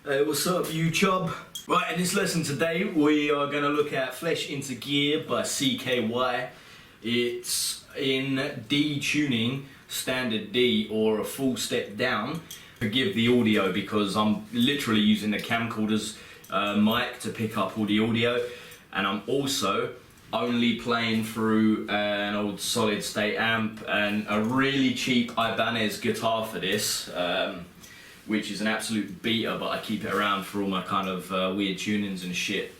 Hey, what's up, YouTube? Right, in this lesson today, we are going to look at Flesh into Gear by cKy. It's in D tuning, standard D, or a full step down. Forgive the audio because I'm literally using the camcorder's mic to pick up all the audio, and I'm also only playing through an old solid state amp and a really cheap Ibanez guitar for this. Which is an absolute beater, but I keep it around for all my kind of weird tunings and shit.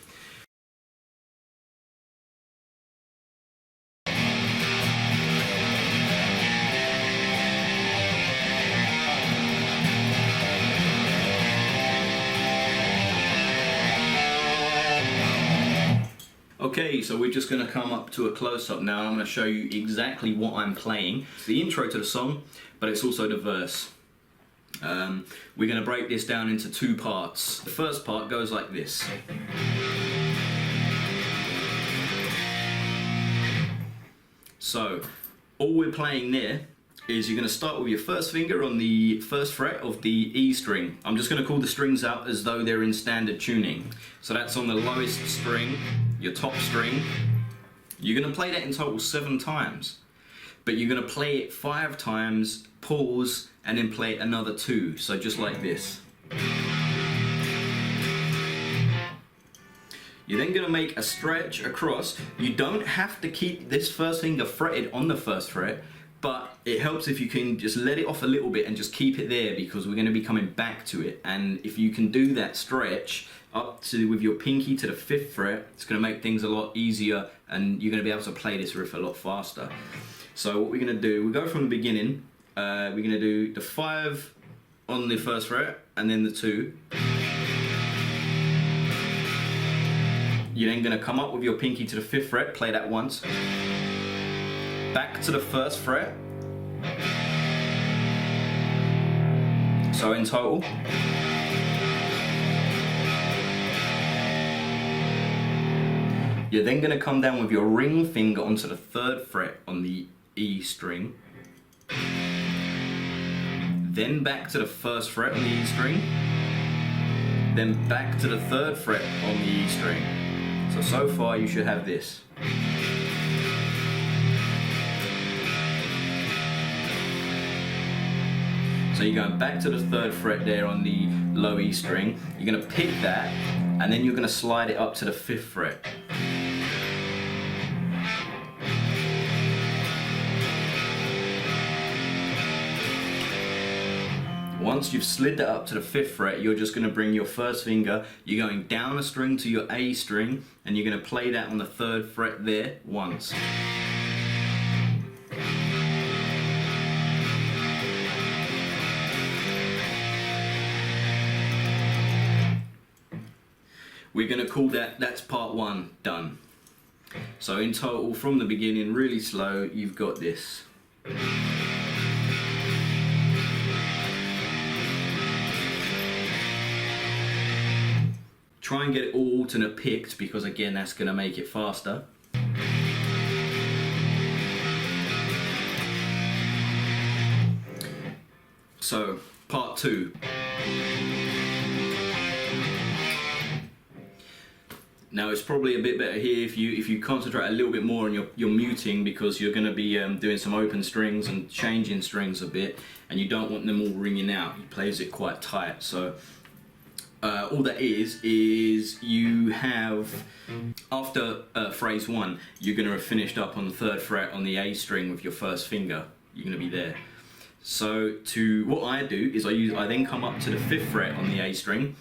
Okay, so we're just going to come up to a close-up now, and I'm going to show you exactly what I'm playing. It's the intro to the song, but it's also the verse. We're going to break this down into two parts. The first part goes like this. So, all we're playing there is you're going to start with your first finger on the first fret of the E string. I'm just going to call the strings out as though they're in standard tuning. So that's on the lowest string, your top string. You're going to play that in total 7 times. But you're going to play it 5 times, pause, and then play it another 2. So just like this. You're then going to make a stretch across. You don't have to keep this first finger fretted on the first fret, but it helps if you can just let it off a little bit and just keep it there, because we're going to be coming back to it. And if you can do that stretch up to with your pinky to the 5th fret, it's going to make things a lot easier, and you're going to be able to play this riff a lot faster. So what we're going to do, we go from the beginning. We're going to do the 5 on the first fret and then the 2. You're then going to come up with your pinky to the 5th fret, play that once. Back to the 1st fret. So in total. You're then going to come down with your ring finger onto the 3rd fret on the E string. Then back to the 1st fret on the E string. Then back to the 3rd fret on the E string. So far you should have this. So you're going back to the 3rd fret there on the low E string. You're going to pick that, and then you're going to slide it up to the 5th fret. Once you've slid that up to the 5th fret, you're just going to bring your first finger, you're going down a string to your A string, and you're going to play that on the 3rd fret there once. We're going to call that's part 1 done. So in total, from the beginning, really slow, you've got this. Try and get it all alternate picked, because again, that's going to make it faster. So, part 2. Now it's probably a bit better here if you concentrate a little bit more on your muting, because you're going to be doing some open strings and changing strings a bit, and you don't want them all ringing out. He plays it quite tight. So all that is you have, after phrase 1, you're going to have finished up on the 3rd fret on the A string with your first finger. You're going to be there. So what I do is I then come up to the 5th fret on the A string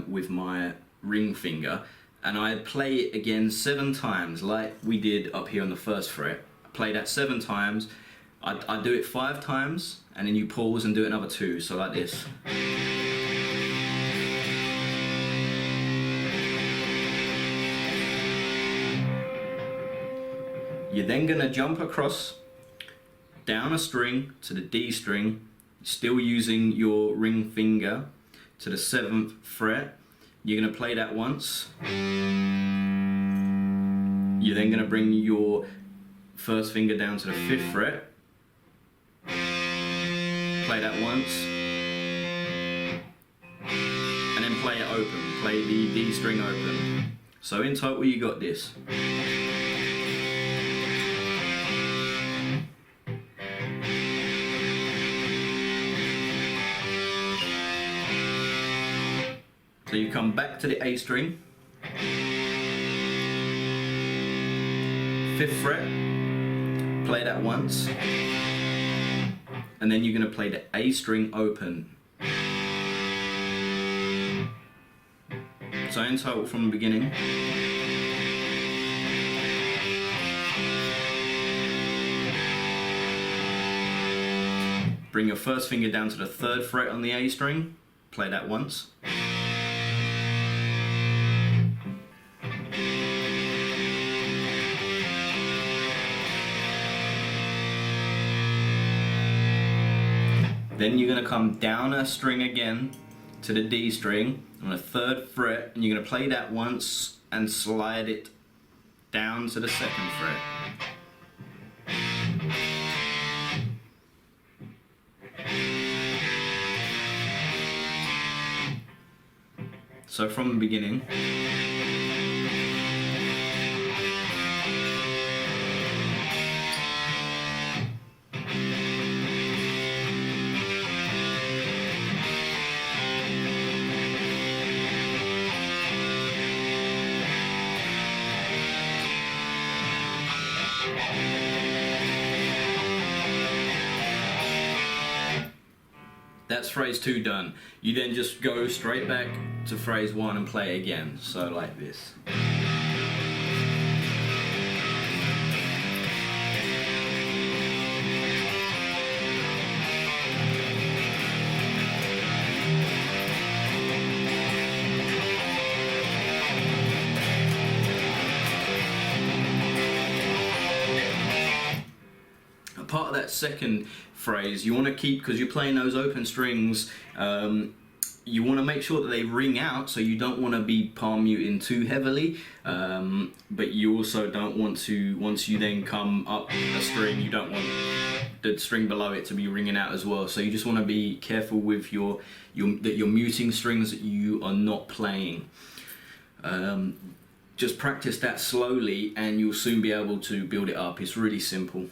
with my ring finger, and I play it again 7 times like we did up here on the 1st fret. I play that 7 times. I do it 5 times, and then you pause and do it another 2, so like this. You're then going to jump across, down a string to the D string, still using your ring finger to the 7th fret. You're going to play that once. You're then going to bring your first finger down to the 5th fret. Play that once. And play it open, play the D string open. So in total you got this. So you come back to the A string, 5th fret, play that once, and then you're going to play the A string open. So in total from the beginning. Bring your first finger down to the 3rd fret on the A string, play that once. Then you're going to come down a string again to the D string on the 3rd fret, and you're going to play that once and slide it down to the 2nd fret. So from the beginning. That's phrase 2 done. You then just go straight back to phrase 1 and play again. So like this. Part of that second phrase you want to keep, because you're playing those open strings, you want to make sure that they ring out, so you don't want to be palm muting too heavily, but you also don't want to, once you then come up a string, you don't want the string below it to be ringing out as well. So you just want to be careful with your muting strings that you are not playing. Just practice that slowly and you'll soon be able to build it up. It's really simple.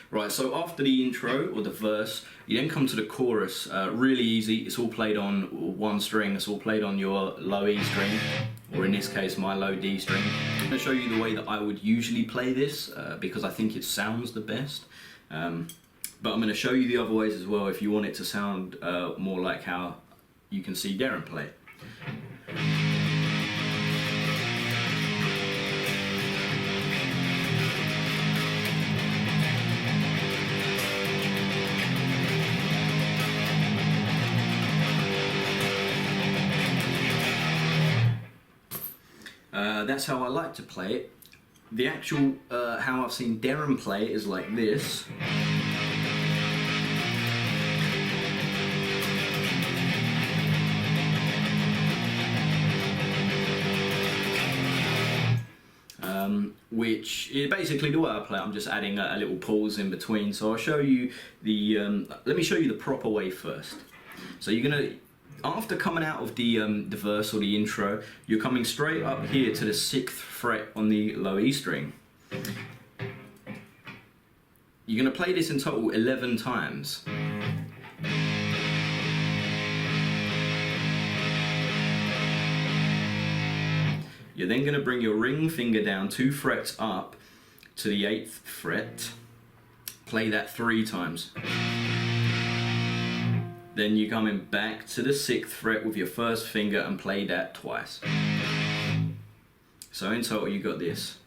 Right, so after the intro or the verse, you then come to the chorus. Really easy. It's all played on one string. It's all played on your low E string, or in this case, my low D string. I'm going to show you the way that I would usually play this because I think it sounds the best. But I'm going to show you the other ways as well if you want it to sound more like how you can see Deron play. That's how I like to play it. The actual how I've seen Deron play it is like this. Which is basically the way I play it. I'm just adding a little pause in between. So I'll show you the, let me show you the proper way first. So you're gonna, after coming out of the verse or the intro, you're coming straight up here to the 6th fret on the low E string. You're going to play this in total 11 times. You're then going to bring your ring finger down 2 frets up to the 8th fret. Play that 3 times. Then you're coming back to the 6th fret with your first finger and play that twice. So in total you got this.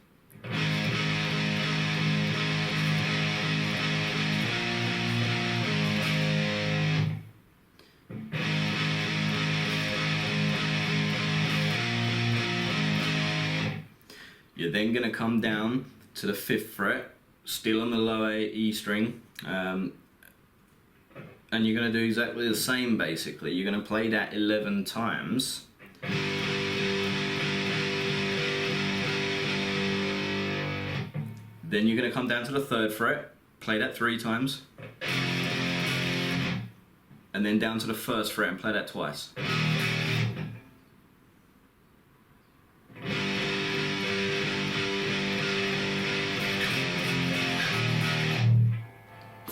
You're then going to come down to the 5th fret, still on the lower E string, and you're going to do exactly the same basically. You're going to play that 11 times. Then you're going to come down to the 3rd fret, play that 3 times, and then down to the 1st fret and play that twice.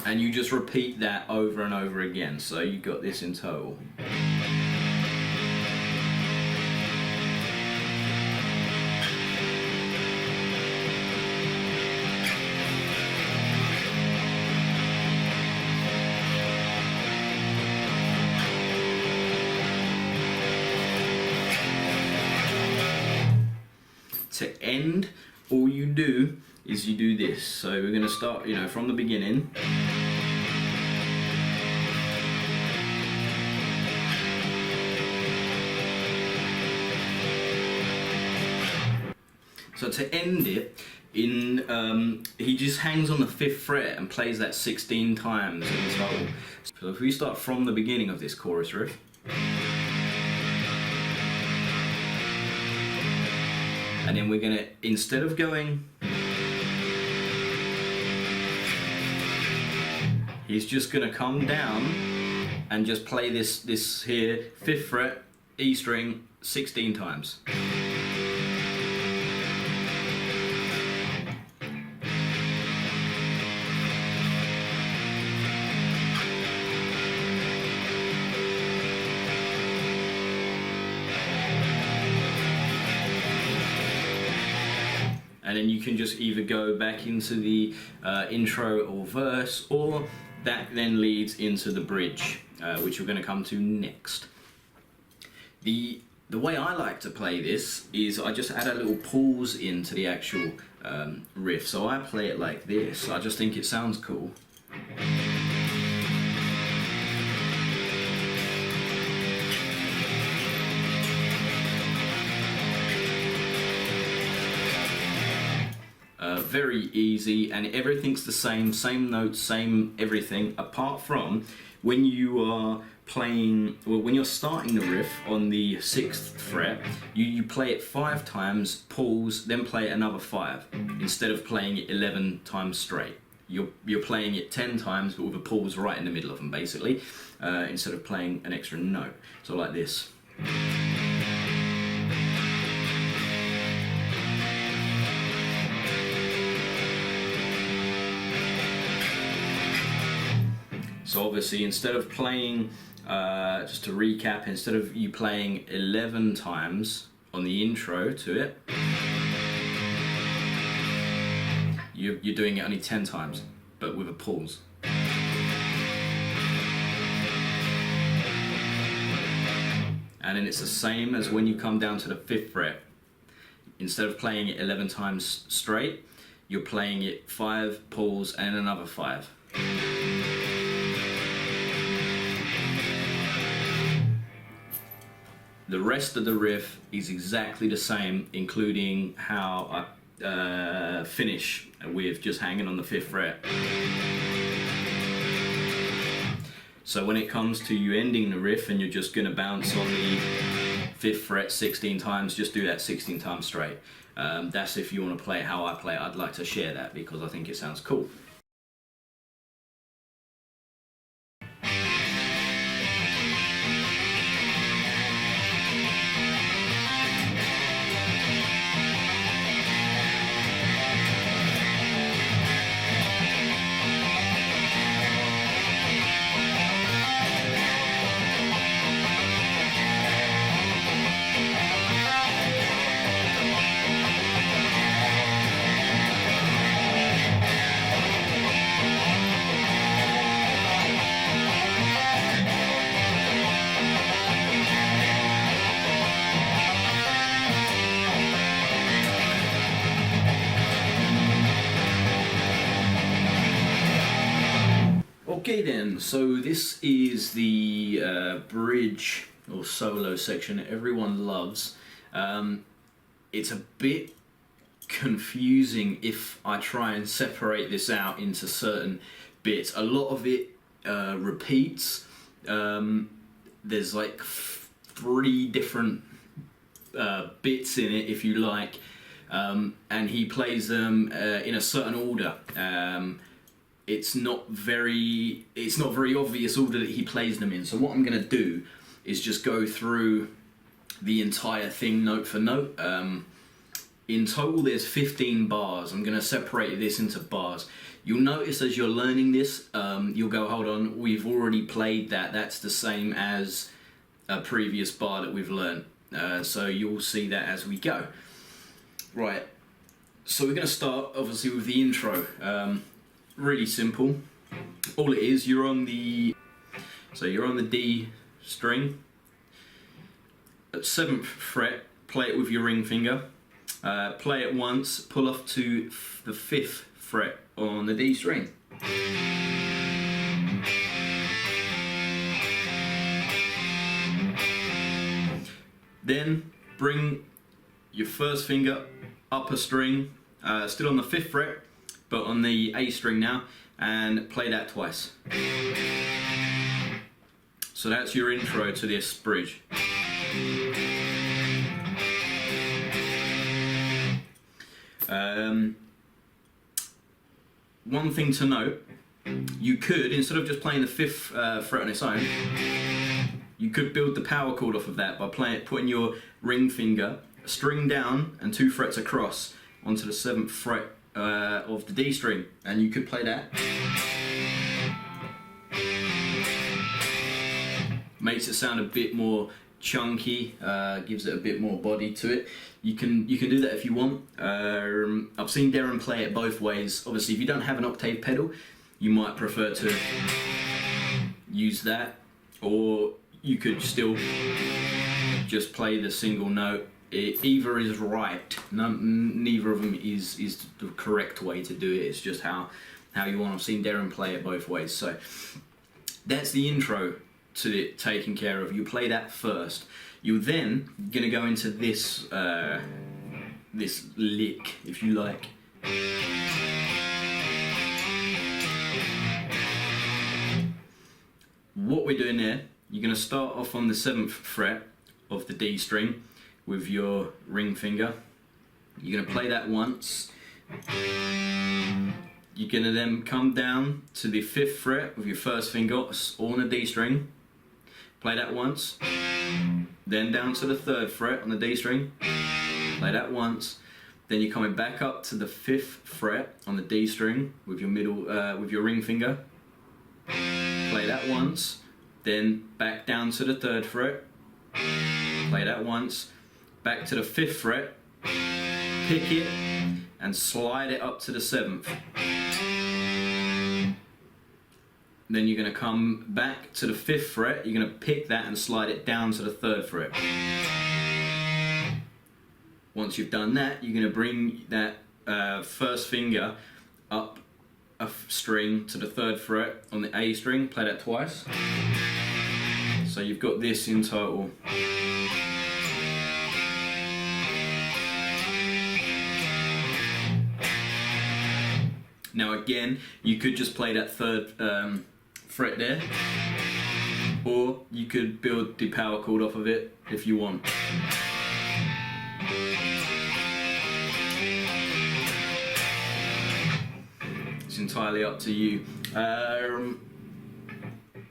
And you just repeat that over and over again, so you got this in total. To end, all you do is you do this. So we're going to start, from the beginning. So to end it, he just hangs on the 5th fret and plays that 16 times in total. So if we start from the beginning of this chorus riff. And then we're gonna, instead of going, he's just gonna come down and just play this here, 5th fret, E string, 16 times. And then you can just either go back into the intro or verse, or that then leads into the bridge, which we're going to come to next. The way I like to play this is I just add a little pause into the actual riff. So I play it like this. I just think it sounds cool. Very easy, and everything's the same notes, same everything, apart from when you are playing, well, when you're starting the riff on the 6th fret, you play it 5 times, pause, then play it another 5, instead of playing it 11 times straight. You're playing it 10 times, but with a pause right in the middle of them, basically, instead of playing an extra note. So like this. So obviously, instead of playing, just to recap, instead of you playing 11 times on the intro to it, you're doing it only 10 times, but with a pause. And then it's the same as when you come down to the 5th fret. Instead of playing it 11 times straight, you're playing it 5, pause, and another 5. The rest of the riff is exactly the same, including how I finish with just hanging on the 5th fret. So when it comes to you ending the riff and you're just going to bounce on the 5th fret 16 times, just do that 16 times straight. That's if you want to play it how I play it. I'd like to share that because I think it sounds cool. Okay then, so this is the bridge or solo section that everyone loves. It's a bit confusing if I try and separate this out into certain bits. A lot of it repeats. There's like 3 different bits in it, if you like, and he plays them in a certain order. It's not very obvious order that he plays them in. So what I'm going to do is just go through the entire thing note for note. In total there's 15 bars. I'm going to separate this into bars. You'll notice as you're learning this, you'll go, hold on, we've already played that. That's the same as a previous bar that we've learned. So you'll see that as we go. Right, so we're going to start obviously with the intro. Really simple. All it is, you're on the D string. At 7th fret, play it with your ring finger. Play it once, pull off to the 5th fret on the D string. Then bring your first finger up a string, still on the 5th fret, but on the A string now, and play that twice. So that's your intro to this bridge. One thing to note, you could, instead of just playing the 5th fret on its own, you could build the power chord off of that by putting your ring finger, a string down and 2 frets across onto the 7th fret of the D string, and you could play that. Makes it sound a bit more chunky, gives it a bit more body to it. You can do that if you want. I've seen Deron play it both ways. Obviously, if you don't have an octave pedal, you might prefer to use that, or you could still just play the single note. Either is right. Neither of them is the correct way to do it. It's just how you want. I've seen Deron play it both ways. So that's the intro to it taken care of. You play that first. You're then gonna go into this this lick, if you like. What we're doing there, you're gonna start off on the 7th fret of the D string with your ring finger. You're gonna play that once. You're gonna then come down to the 5th fret with your first finger, all on the D string. Play that once. Then down to the 3rd fret on the D string. Play that once. Then you're coming back up to the 5th fret on the D string with your with your ring finger. Play that once. Then back down to the 3rd fret. Play that once. Back to the 5th fret. Pick it and slide it up to the 7th. Then you're going to come back to the 5th fret, you're going to pick that and slide it down to the 3rd fret. Once you've done that, you're going to bring that first finger up a string to the 3rd fret on the A string, play that twice. So you've got this in total. Now again, you could just play that 3rd fret there, or you could build the power chord off of it if you want. It's entirely up to you.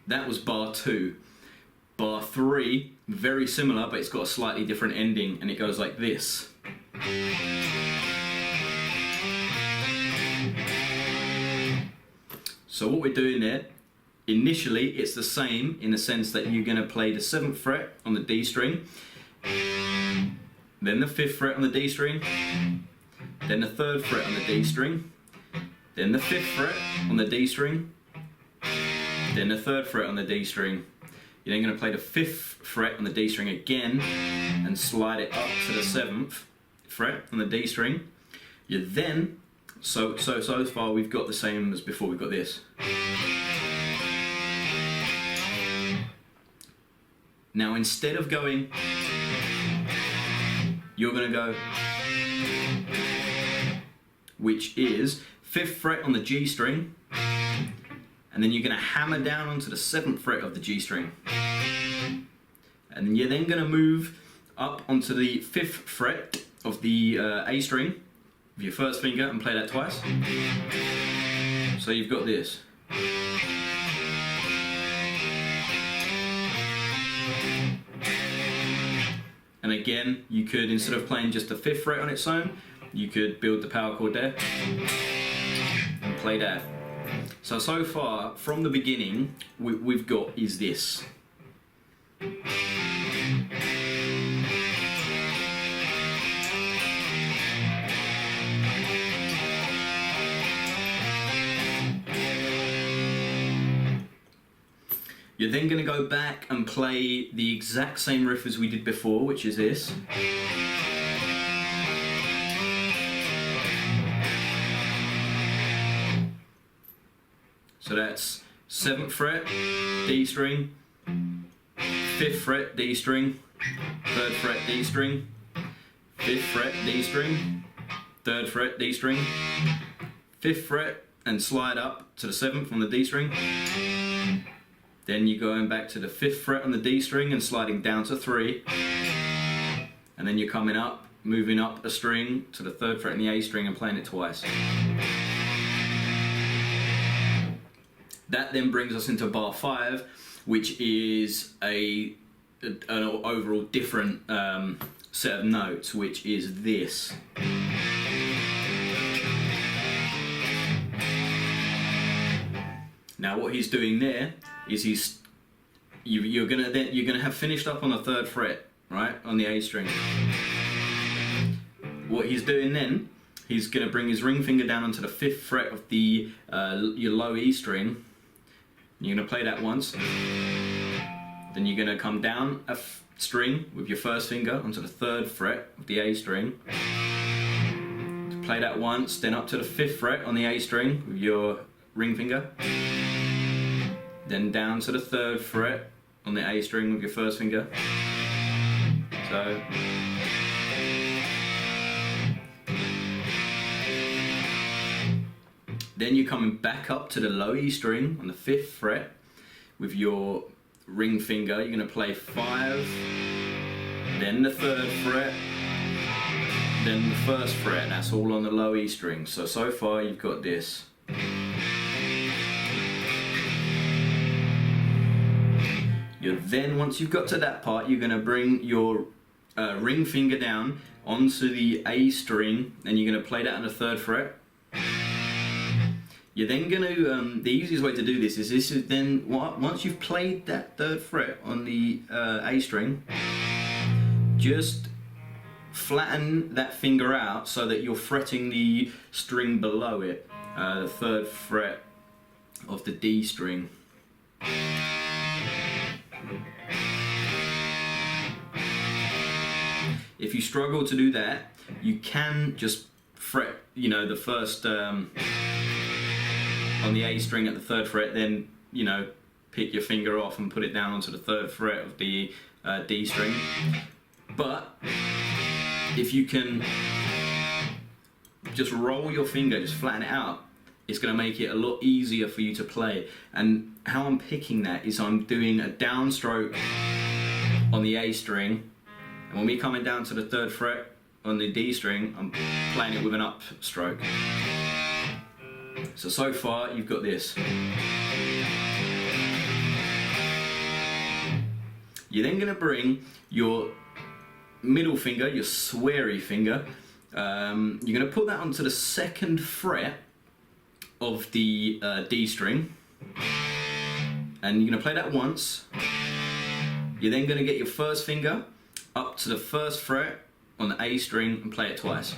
That was bar 2. Bar 3, very similar, but it's got a slightly different ending, and it goes like this. So what we're doing there, initially it's the same in the sense that you're going to play the 7th fret on the D string, then the 5th fret on the D string, then the 3rd fret on the D string, then the 5th fret on the D string, then the 3rd fret on the D string. You're then going to play the 5th fret on the D string again and slide it up to the 7th fret on the D string. You then, so far we've got the same as before, we've got this. Now instead of going, you're going to go which is 5th fret on the G string, and then you're going to hammer down onto the 7th fret of the G string. And you're then going to move up onto the 5th fret of the A string with your first finger and play that twice. So you've got this. And again, you could, instead of playing just the 5th fret on its own, you could build the power chord there and play that. So far, from the beginning, we've got is this. You're then going to go back and play the exact same riff as we did before, which is this. So that's 7th fret, D string, 5th fret, D string, 3rd fret, D string, 5th fret, D string, 3rd fret, D string, 5th fret, and slide up to the 7th on the D string. Then you're going back to the 5th fret on the D string and sliding down to 3. And then you're coming up, moving up a string to the 3rd fret on the A string and playing it twice. That then brings us into bar 5, which is an overall different set of notes, which is this. Now what he's doing there is you're gonna have finished up on the 3rd fret, right, on the A string. What he's doing then, he's gonna bring his ring finger down onto the 5th fret of the your low E string. You're gonna play that once. Then you're gonna come down a string with your first finger onto the 3rd fret of the A string. Play that once, then up to the 5th fret on the A string with your ring finger. Then down to the 3rd fret on the A string with your first finger. So. Then you're coming back up to the low E string on the 5th fret with your ring finger. You're going to play 5, then the 3rd fret, then the 1st fret. That's all on the low E string. So far you've got this. Then, once you've got to that part, you're going to bring your ring finger down onto the A string, and you're going to play that on the 3rd fret. You're then going to, the easiest way to do this is then, once you've played that 3rd fret on the A string, just flatten that finger out so that you're fretting the string below it, the 3rd fret of the D string. If you struggle to do that, you can just fret, the first on the A string at the 3rd fret, then, pick your finger off and put it down onto the 3rd fret of the D string. But if you can just roll your finger, just flatten it out, it's going to make it a lot easier for you to play. And how I'm picking that is I'm doing a downstroke on the A string, and when we're coming down to the 3rd fret on the D string, I'm playing it with an upstroke. So far you've got this. You're then going to bring your middle finger, your sweary finger, you're going to put that onto the 2nd fret of the D string, and you're going to play that once. You're then going to get your first finger up to the 1st fret on the A string and play it twice.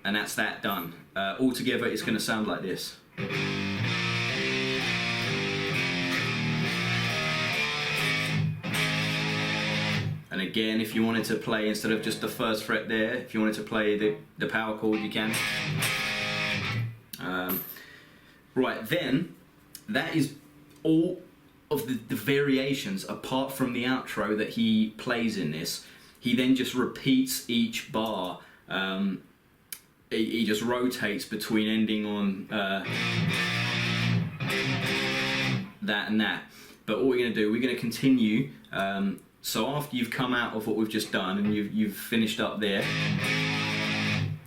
And that's that done. Altogether it's going to sound like this. And again, if you wanted to play, instead of just the 1st fret there, if you wanted to play the power chord, you can. Right, then, that is all of the variations apart from the outro that he plays in this. He then just repeats each bar he just rotates between ending on that and that. But what we're going to do, we're going to continue. So after you've come out of what we've just done and you've finished up there,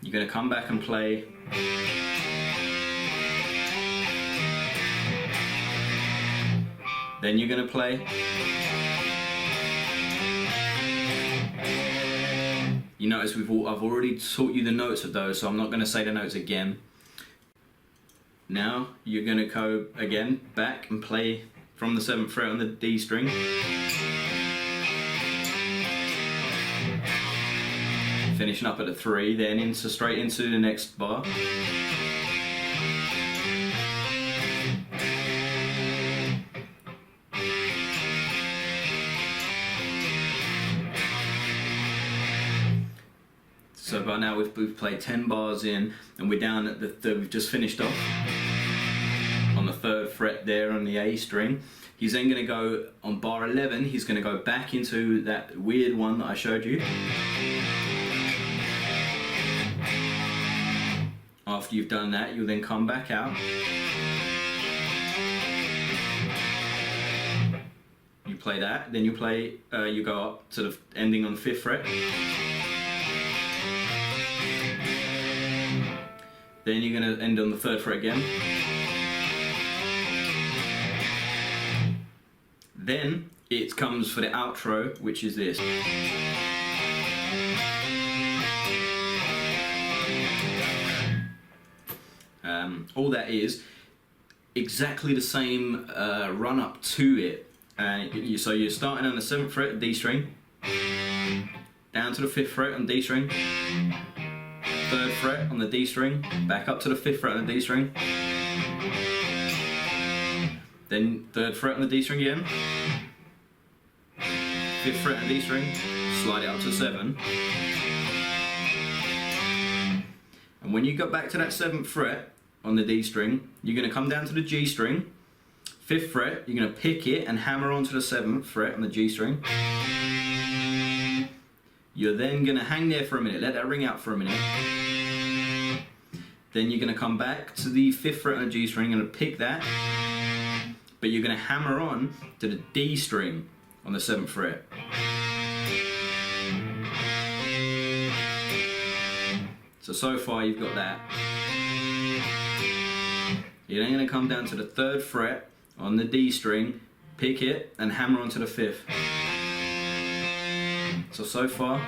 you're going to come back and play. Then you're going to play. You notice I've already taught you the notes of those, so I'm not going to say the notes again. Now you're going to go again back and play from the 7th fret on the D string. Finishing up at the 3, then straight into the next bar. So by now we've played 10 bars in, and we're down at we've just finished off on the 3rd fret there on the A string. He's then going to go on bar 11, he's going to go back into that weird one that I showed you. After you've done that, you'll then come back out. You play that, then you go up to the ending on the 5th fret. Then you're going to end on the 3rd fret again. Then it comes for the outro, which is this. All that is exactly the same run up to it. So you're starting on the 7th fret, D string, down to the 5th fret on D string, 3rd fret on the D string, back up to the 5th fret on the D string, then 3rd fret on the D string again, 5th fret on the D string, slide it up to 7, and when you go back to that 7th fret on the D string, you're going to come down to the G string, 5th fret, you're going to pick it and hammer onto the 7th fret on the G string. You're then going to hang there for a minute, let that ring out for a minute. Then you're going to come back to the 5th fret on the G string and pick that, but you're going to hammer on to the D string on the 7th fret. So far you've got that. You're then going to come down to the 3rd fret on the D string, pick it and hammer onto the 5th. So far.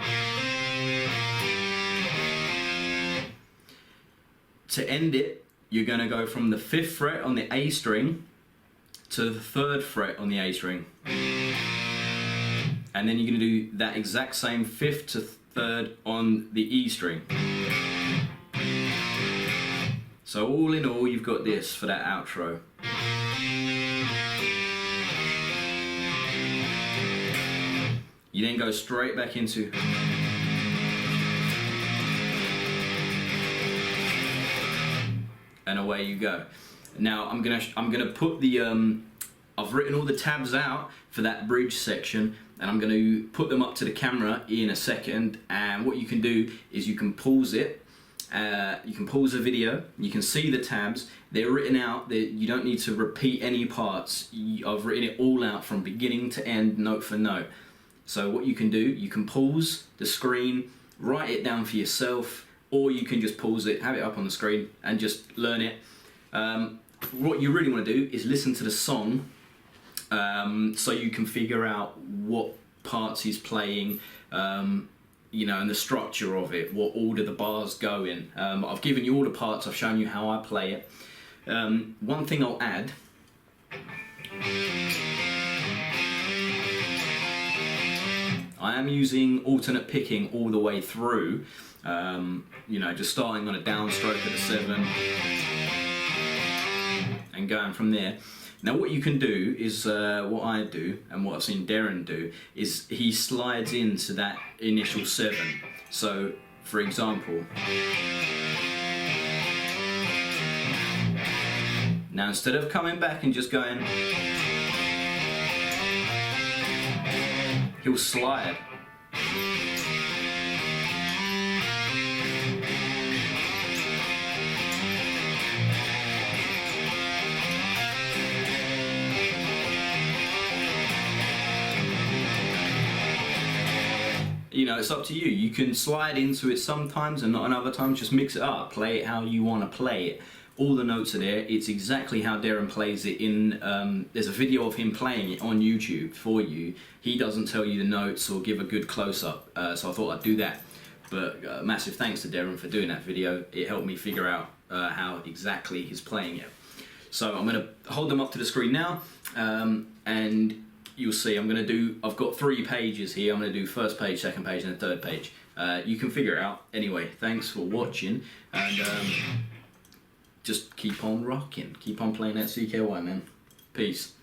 To end it, you're going to go from the 5th fret on the A string to the 3rd fret on the A string. And then you're going to do that exact same 5th to 3rd on the E string. So all in all, you've got this for that outro. You then go straight back into and away you go. Now I'm gonna put the I've written all the tabs out for that bridge section, and I'm going to put them up to the camera in a second. And what you can do is you can pause it. You can pause the video, you can see the tabs, they're written out, you don't need to repeat any parts. I've written it all out from beginning to end, note for note. So what you can do, you can pause the screen, write it down for yourself, or you can just pause it, have it up on the screen and just learn it. What you really want to do is listen to the song, so you can figure out what parts he's playing, you know, and the structure of it, what order the bars go in. I've given you all the parts, I've shown you how I play it. One thing I'll add, I am using alternate picking all the way through, you know, just starting on a downstroke at a 7 and going from there. Now what you can do is, what I do and what I've seen Deron do, is he slides into that initial 7. So, for example, now instead of coming back and just going, he'll slide. you know, it's up to you. You can slide into it sometimes and not another times. Just mix it up. Play it how you want to play it. All the notes are there. It's exactly how Deron plays it in, there's a video of him playing it on YouTube for you. He doesn't tell you the notes or give a good close-up, so I thought I'd do that. But massive thanks to Deron for doing that video. It helped me figure out how exactly he's playing it. So I'm going to hold them up to the screen now, and you'll see I've got 3 pages here. I'm going to do first page, second page, and a third page. You can figure it out. Anyway, thanks for watching, and just keep on rocking. Keep on playing that cKy, man. Peace.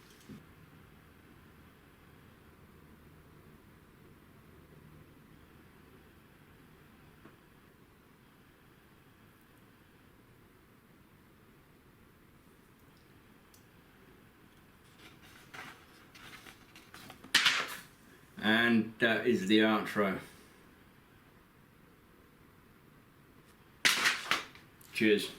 And that is the outro. Cheers.